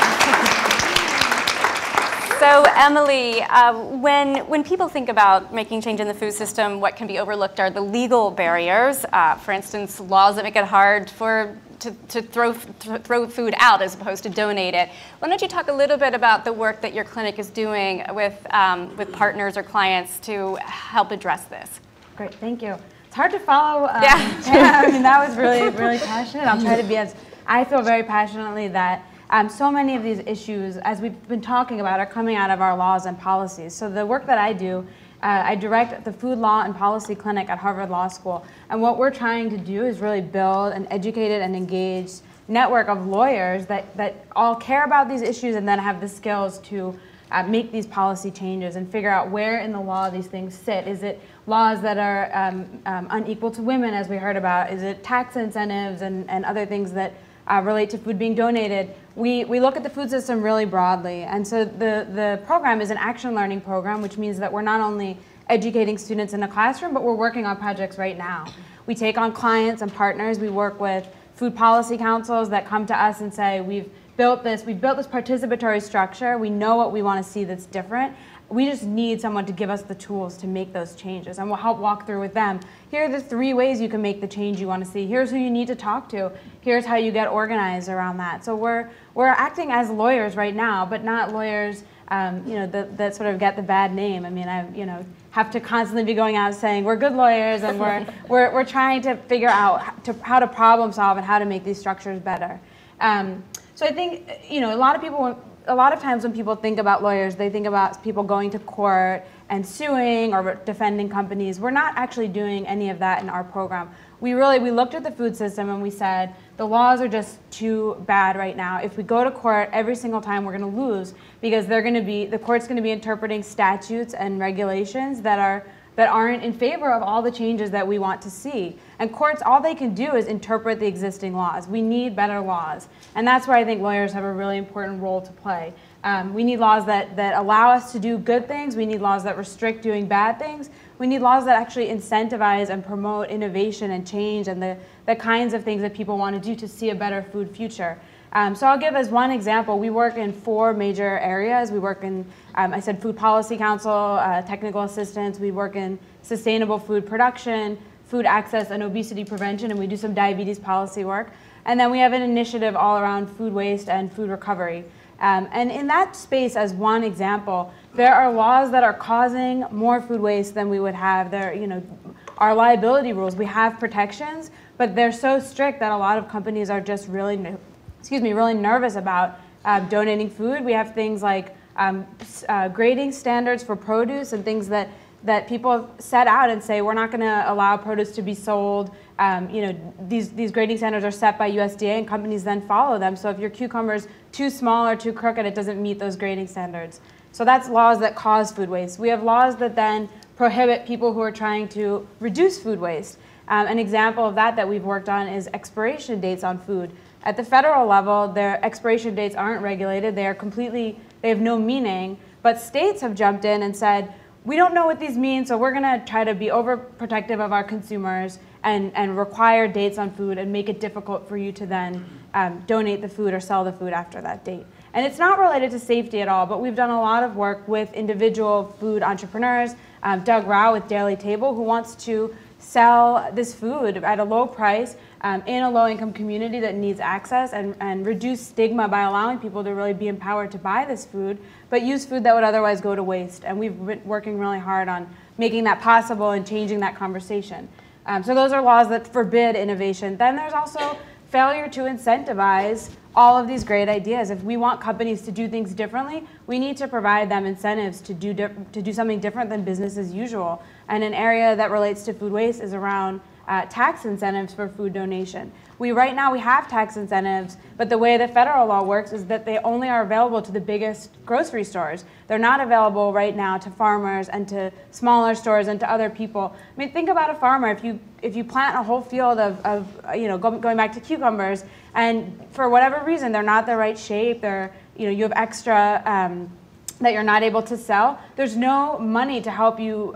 So Emily, when people think about making change in the food system, what can be overlooked are the legal barriers. For instance, laws that make it hard to throw food out as opposed to donate it. Why don't you talk a little bit about the work that your clinic is doing with partners or clients to help address this? Great, thank you. It's hard to follow. Yeah. I mean, that was really, really passionate. I'll try to be I feel very passionately that so many of these issues, as we've been talking about, are coming out of our laws and policies. So the work that I do, I direct the Food Law and Policy Clinic at Harvard Law School. And what we're trying to do is really build an educated and engaged network of lawyers that all care about these issues and then have the skills to make these policy changes and figure out where in the law these things sit. Is it laws that are unequal to women, as we heard about? Is it tax incentives and other things that relate to food being donated? We look at the food system really broadly, and so the program is an action learning program, which means that we're not only educating students in the classroom, but we're working on projects right now. We take on clients and partners. We work with food policy councils that come to us and say, we've built this participatory structure. We know what we want to see that's different. We just need someone to give us the tools to make those changes, and we'll help walk through with them. Here are the 3 ways you can make the change you want to see. Here's who you need to talk to. Here's how you get organized around that. So we're acting as lawyers right now, but not lawyers that sort of get the bad name. I mean, I have to constantly be going out saying we're good lawyers, and we're trying to figure out how to problem solve and how to make these structures better. So I think a lot of times when people think about lawyers, they think about people going to court and suing or defending companies. We're not actually doing any of that in our program. We looked at the food system and we said, the laws are just too bad right now. If we go to court every single time, we're going to lose, because the court's going to be interpreting statutes and regulations that aren't in favor of all the changes that we want to see. And courts, all they can do is interpret the existing laws. We need better laws. And that's where I think lawyers have a really important role to play. We need laws that allow us to do good things. We need laws that restrict doing bad things. We need laws that actually incentivize and promote innovation and change and the kinds of things that people want to do to see a better food future. So I'll give as one example. We work in 4 major areas. We work in, I said, Food Policy Council, technical assistance. We work in sustainable food production, food access, and obesity prevention, and we do some diabetes policy work. And then we have an initiative all around food waste and food recovery. And in that space, as one example, there are laws that are causing more food waste than we would have. Our liability rules, we have protections, but they're so strict that a lot of companies are just really nervous about donating food. We have things like grading standards for produce and things that people set out and say, we're not going to allow produce to be sold. These grading standards are set by USDA, and companies then follow them. So if your cucumber's too small or too crooked, it doesn't meet those grading standards. So that's laws that cause food waste. We have laws that then prohibit people who are trying to reduce food waste. An example of that we've worked on is expiration dates on food. At the federal level, their expiration dates aren't regulated. They have no meaning. But states have jumped in and said, we don't know what these mean, so we're going to try to be overprotective of our consumers and require dates on food and make it difficult for you to then donate the food or sell the food after that date. And it's not related to safety at all, but we've done a lot of work with individual food entrepreneurs. Doug Rao with Daily Table, who wants to sell this food at a low price in a low-income community that needs access and reduce stigma by allowing people to really be empowered to buy this food, but use food that would otherwise go to waste. And we've been working really hard on making that possible and changing that conversation. So those are laws that forbid innovation. Then there's also failure to incentivize all of these great ideas. If we want companies to do things differently, we need to provide them incentives to do something different than business as usual. And an area that relates to food waste is around tax incentives for food donation. Right now we have tax incentives, but the way the federal law works is that they only are available to the biggest grocery stores. They're not available right now to farmers and to smaller stores and to other people. I mean, think about a farmer. If you plant a whole field of going back to cucumbers, and for whatever reason they're not the right shape, you have extra that you're not able to sell, there's no money to help you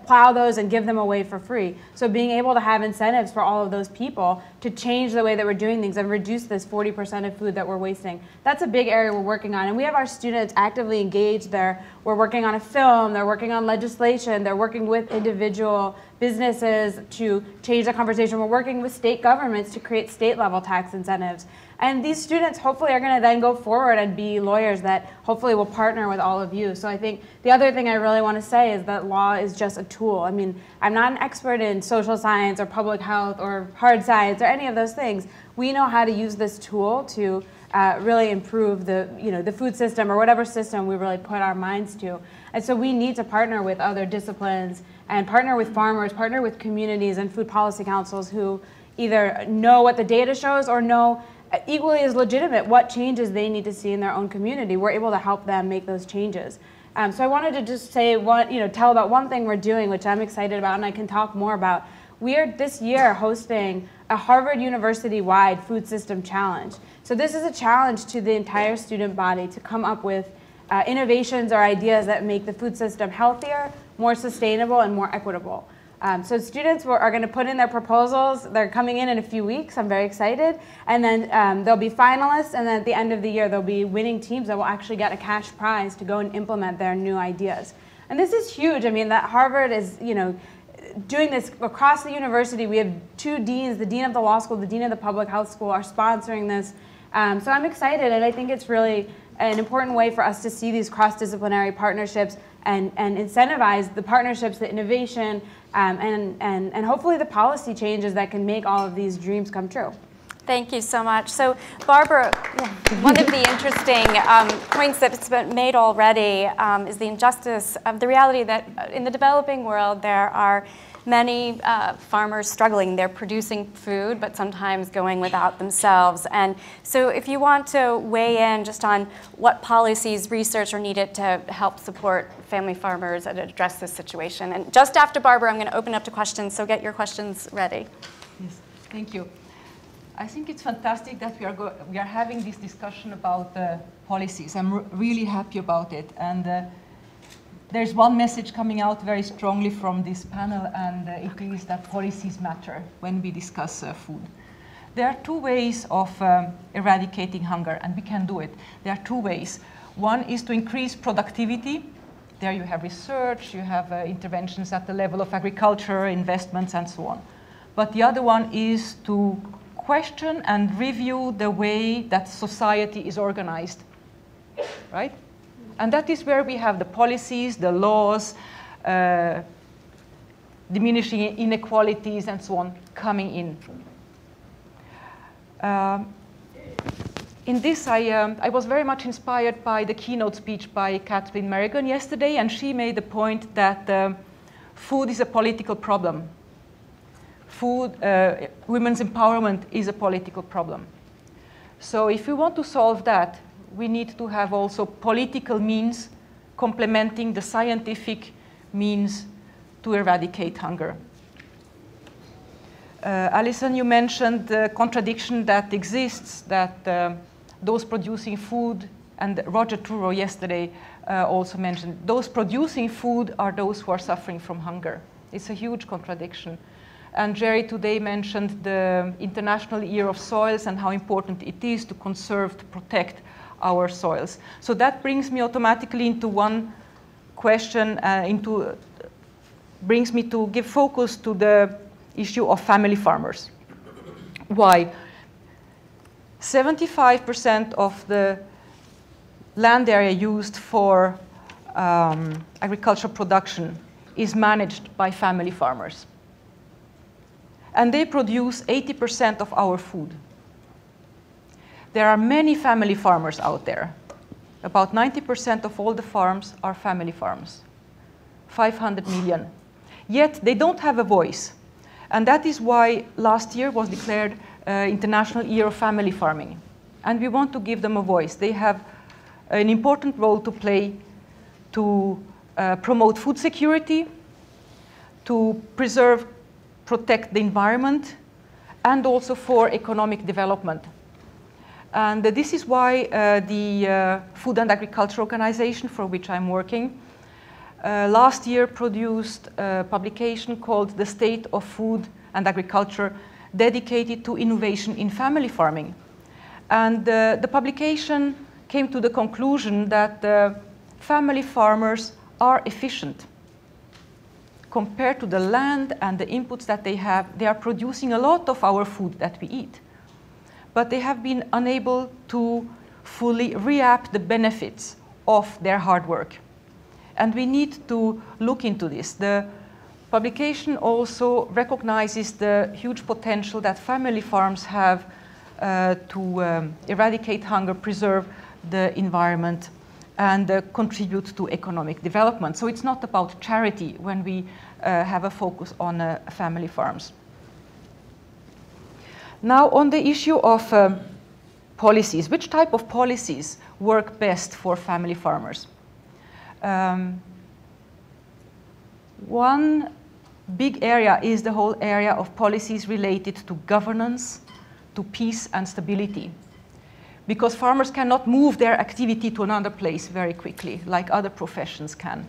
plow those and give them away for free. So being able to have incentives for all of those people to change the way that we're doing things and reduce this 40% of food that we're wasting, that's a big area we're working on. And we have our students actively engaged there. We're working on a film, they're working on legislation, they're working with individual businesses to change the conversation. We're working with state governments to create state-level tax incentives. And these students hopefully are going to then go forward and be lawyers that hopefully will partner with all of you. So I think the other thing I really want to say is that law is just a tool. I mean, I'm not an expert in social science or public health or hard science or any of those things. We know how to use this tool to really improve the food system or whatever system we really put our minds to. And so we need to partner with other disciplines and partner with farmers, partner with communities and food policy councils who either know what the data shows or know equally as legitimate what changes they need to see in their own community. We're able to help them make those changes. So I wanted to just say tell about one thing we're doing, which I'm excited about and I can talk more about. We are this year hosting a Harvard University-wide food system challenge. So this is a challenge to the entire student body to come up with innovations or ideas that make the food system healthier, more sustainable, and more equitable. So students are going to put in their proposals. They're coming in a few weeks. I'm very excited. And then there'll be finalists, and then at the end of the year, there'll be winning teams that will actually get a cash prize to go and implement their new ideas. And this is huge. I mean, that Harvard is, doing this across the university. We have 2 deans, the dean of the law school, the dean of the public health school are sponsoring this. So I'm excited, and I think it's really an important way for us to see these cross-disciplinary partnerships and incentivize the partnerships, the innovation, and hopefully the policy changes that can make all of these dreams come true. Thank you so much. So, Barbara, one of the interesting points that's been made already is the injustice of the reality that in the developing world there are many farmers struggling. They're producing food, but sometimes going without themselves. And so if you want to weigh in just on what policies, research are needed to help support family farmers and address this situation. And just after Barbara, I'm going to open up to questions, so get your questions ready. Yes, thank you. I think it's fantastic that we are having this discussion about policies. I'm really happy about it. And there's one message coming out very strongly from this panel, and it is that policies matter when we discuss food. There are 2 ways of eradicating hunger, and we can do it. There are 2 ways. One is to increase productivity. There you have research, you have interventions at the level of agriculture, investments, and so on. But the other one is to question and review the way that society is organized, right? And that is where we have the policies, the laws, diminishing inequalities, and so on, coming in. In this, I was very much inspired by the keynote speech by Kathleen Merrigan yesterday, and she made the point that food is a political problem. Food, women's empowerment is a political problem. So if we want to solve that, we need to have also political means complementing the scientific means to eradicate hunger. Allison, you mentioned the contradiction that exists, that those producing food, and Roger Truro yesterday also mentioned, those producing food are those who are suffering from hunger. It's a huge contradiction. And Jerry today mentioned the International Year of Soils and how important it is to conserve, to protect our soils. So that brings me automatically into one question, brings me to give focus to the issue of family farmers. Why? 75% of the land area used for agricultural production is managed by family farmers. And they produce 80% of our food. There are many family farmers out there. About 90% of all the farms are family farms, 500 million. Yet they don't have a voice. And that is why last year was declared International Year of Family Farming. And we want to give them a voice. They have an important role to play to promote food security, to protect the environment, and also for economic development. And this is why the Food and Agriculture Organization, for which I'm working, last year produced a publication called The State of Food and Agriculture, dedicated to innovation in family farming. And the publication came to the conclusion that family farmers are efficient. Compared to the land and the inputs that they have, they are producing a lot of our food that we eat. But they have been unable to fully reap the benefits of their hard work. And we need to look into this. The publication also recognizes the huge potential that family farms have to eradicate hunger, preserve the environment, and contribute to economic development. So it's not about charity when we have a focus on family farms. Now, on the issue of policies, which type of policies work best for family farmers? One big area is the whole area of policies related to governance, to peace and stability. Because farmers cannot move their activity to another place very quickly, like other professions can.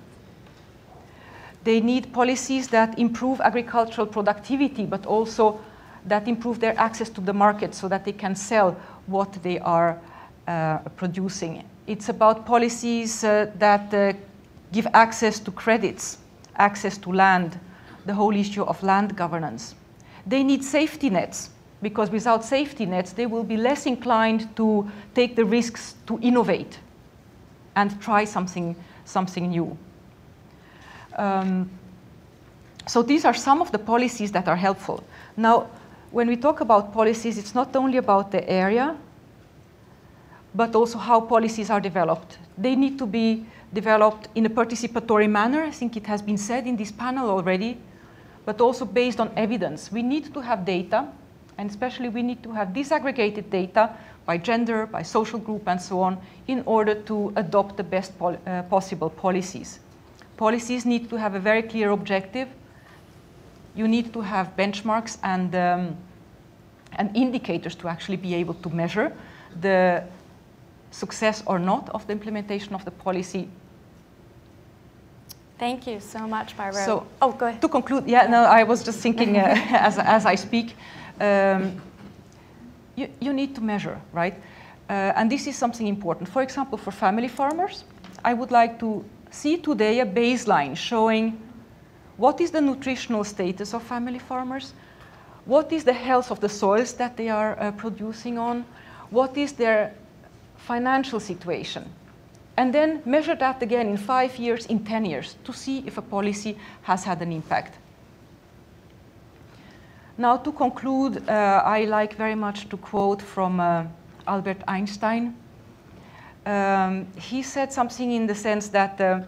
They need policies that improve agricultural productivity, but also that improve their access to the market so that they can sell what they are producing. It's about policies that give access to credits, access to land, the whole issue of land governance. They need safety nets, because without safety nets, they will be less inclined to take the risks to innovate and try something new. So these are some of the policies that are helpful. Now, when we talk about policies, it's not only about the area, but also how policies are developed. They need to be developed in a participatory manner. I think it has been said in this panel already, but also based on evidence. We need to have data, and especially we need to have disaggregated data by gender, by social group, and so on, in order to adopt the best possible policies. Policies need to have a very clear objective. You need to have benchmarks and indicators to actually be able to measure the success or not of the implementation of the policy. Thank you so much, Barbara. So, oh, go ahead. To conclude, yeah, no, I was just thinking as I speak, you need to measure, right? And this is something important. For example, for family farmers, I would like to see today a baseline showing what is the nutritional status of family farmers, what is the health of the soils that they are producing on, what is their financial situation, and then measure that again in 5 years, in 10 years, to see if a policy has had an impact. Now, to conclude, I like very much to quote from Albert Einstein. He said something in the sense that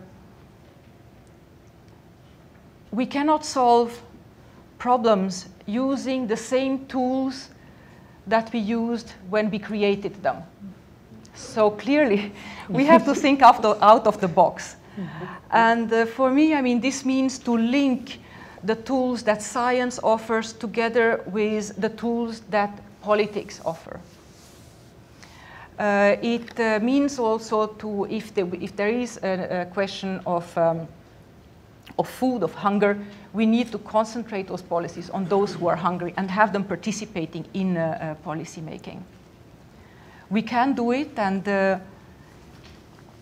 we cannot solve problems using the same tools that we used when we created them. So clearly, we have to think out of the box. And for me, I mean, this means to link the tools that science offers together with the tools that politics offer. It means also to, if there is a question of food, of hunger, we need to concentrate those policies on those who are hungry and have them participating in policy making. We can do it, and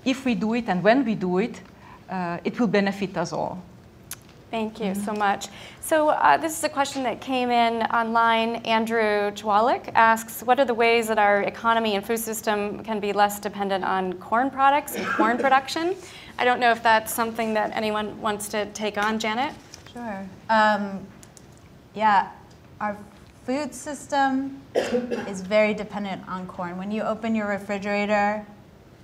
if we do it and when we do it, it will benefit us all. Thank you so much. So this is a question that came in online. Andrew Chwalik asks, what are the ways that our economy and food system can be less dependent on corn products and corn production? I don't know if that's something that anyone wants to take on. Janet? Sure. Yeah, our food system is very dependent on corn. When you open your refrigerator,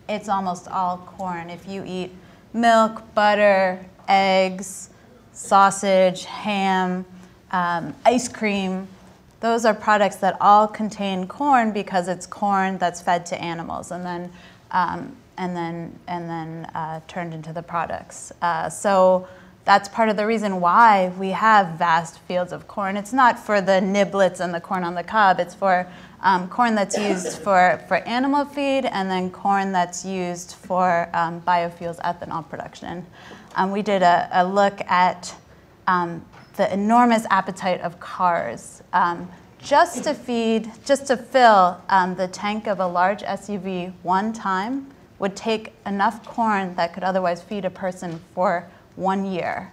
it's almost all corn. If you eat milk, butter, eggs, sausage, ham, ice cream, those are products that all contain corn because it's corn that's fed to animals and then turned into the products. So that's part of the reason why we have vast fields of corn. It's not for the niblets and the corn on the cob. It's for corn that's used for animal feed, and then corn that's used for biofuels, ethanol production. We did a look at the enormous appetite of cars. Just to fill the tank of a large SUV one time would take enough corn that could otherwise feed a person for 1 year.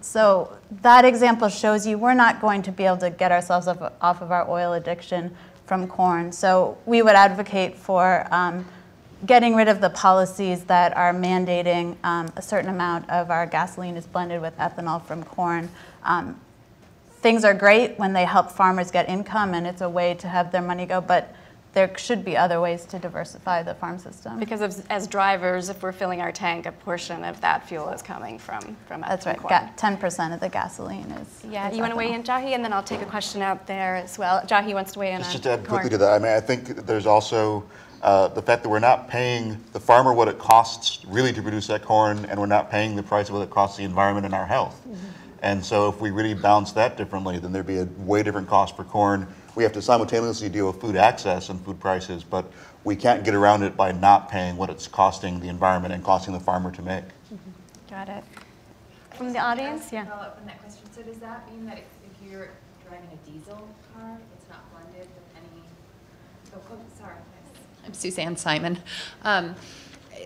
So that example shows you we're not going to be able to get ourselves off of our oil addiction from corn. So we would advocate for getting rid of the policies that are mandating a certain amount of our gasoline is blended with ethanol from corn. Things are great when they help farmers get income, and it's a way to have their money go, but there should be other ways to diversify the farm system. Because as drivers, if we're filling our tank, a portion of that fuel is coming from That's right. corn. 10% of the gasoline is. Yeah, is you want to weigh in, Jahi, and then I'll take a question out there as well. Jahi wants to weigh in on Just to add corn. quickly to that, I mean, I think there's also the fact that we're not paying the farmer what it costs really to produce that corn, and we're not paying the price of what it costs the environment and our health. Mm-hmm. And so if we really balance that differently, then there'd be a way different cost for corn. We have to simultaneously deal with food access and food prices, but we can't get around it by not paying what it's costing the environment and costing the farmer to make. Got it. from the audience? Yeah. Follow up on that question. So does that mean that if you're driving a diesel car, it's not blended with any? Oh, sorry. I'm Suzanne Simon.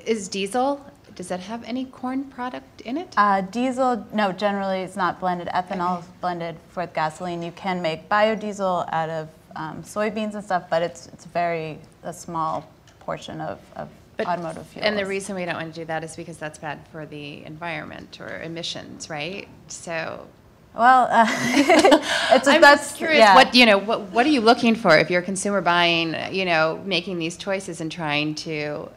Is diesel, does that have any corn product in it? Diesel, no, generally it's not blended. Ethanol is blended for gasoline. You can make biodiesel out of soybeans and stuff, but it's a small portion of automotive fuels. And the reason we don't want to do that is because that's bad for the environment or emissions, right? So. Well, I'm just curious. Yeah. What are you looking for if you're a consumer buying? Making these choices and trying to.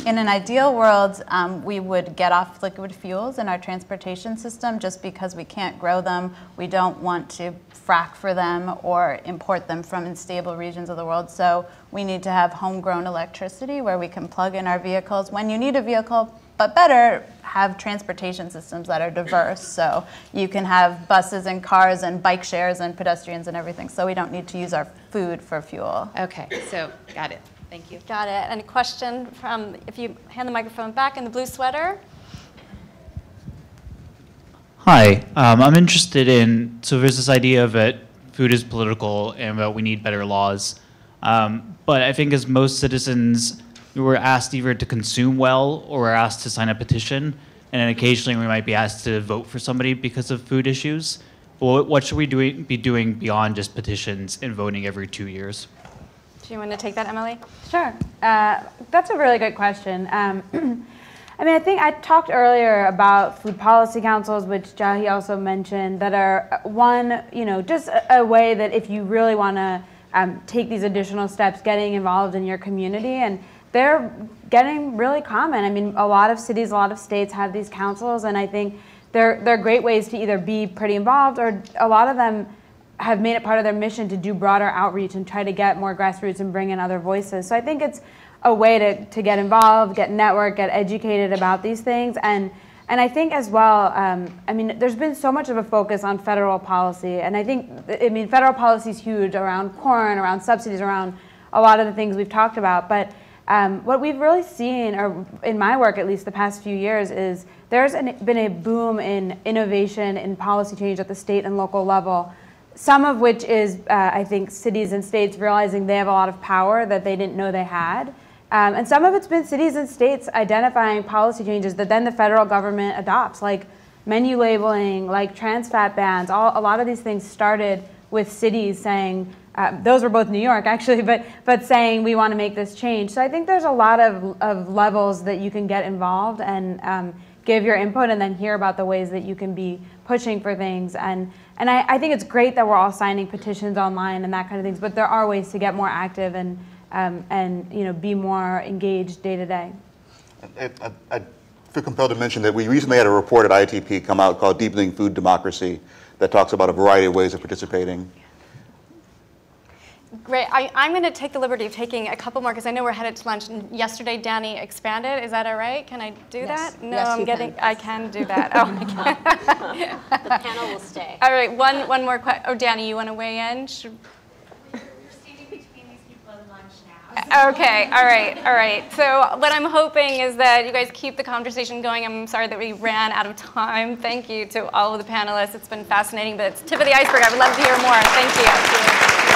In an ideal world, we would get off liquid fuels in our transportation system just because we can't grow them. We don't want to frack for them or import them from unstable regions of the world. So we need to have homegrown electricity where we can plug in our vehicles when you need a vehicle. But better, have transportation systems that are diverse. So you can have buses and cars and bike shares and pedestrians and everything. So we don't need to use our food for fuel. Okay, so got it. Thank you. Got it. And a question from, if you hand the microphone back, in the blue sweater. Hi, I'm interested in, so there's this idea of that food is political and that we need better laws. But I think as most citizens, we're asked either to consume well or we're asked to sign a petition, and then occasionally we might be asked to vote for somebody because of food issues. Well, what should we be doing beyond just petitions and voting every 2 years? Do you want to take that, Emily? Sure. That's a really good question. I think I talked earlier about food policy councils, which Jahi also mentioned, that are one, just a way that if you really want to take these additional steps, getting involved in your community, and they're getting really common. A lot of cities, a lot of states have these councils, and I think they're great ways to either be pretty involved, or a lot of them have made it part of their mission to do broader outreach and try to get more grassroots and bring in other voices. So I think it's a way to get involved, get networked, get educated about these things. And I think as well, there's been so much of a focus on federal policy, and I think, federal policy is huge around corn, around subsidies, around a lot of the things we've talked about. But what we've really seen, or in my work at least the past few years, is there's been a boom in innovation and policy change at the state and local level, some of which is, I think, cities and states realizing they have a lot of power that they didn't know they had. And some of it's been cities and states identifying policy changes that then the federal government adopts, like menu labeling, like trans fat bans. A lot of these things started with cities saying, those were both New York actually, but saying we want to make this change. So I think there's a lot of levels that you can get involved and give your input and then hear about the ways that you can be pushing for things. And I think it's great that we're all signing petitions online and that kind of things, but there are ways to get more active and be more engaged day to day. I feel compelled to mention that we recently had a report at IATP come out called Deepening Food Democracy that talks about a variety of ways of participating. Great. I'm going to take the liberty of taking a couple more because I know we're headed to lunch. And yesterday, Danny expanded. Is that all right? Can I do Yes. that? No, Yes, I can do that. Oh, I can. The panel will stay. All right. One more question. Oh, Danny, you want to weigh in? Okay, all right. So what I'm hoping is that you guys keep the conversation going. I'm sorry that we ran out of time. Thank you to all of the panelists. It's been fascinating, but it's tip of the iceberg. I would love to hear more. Thank you.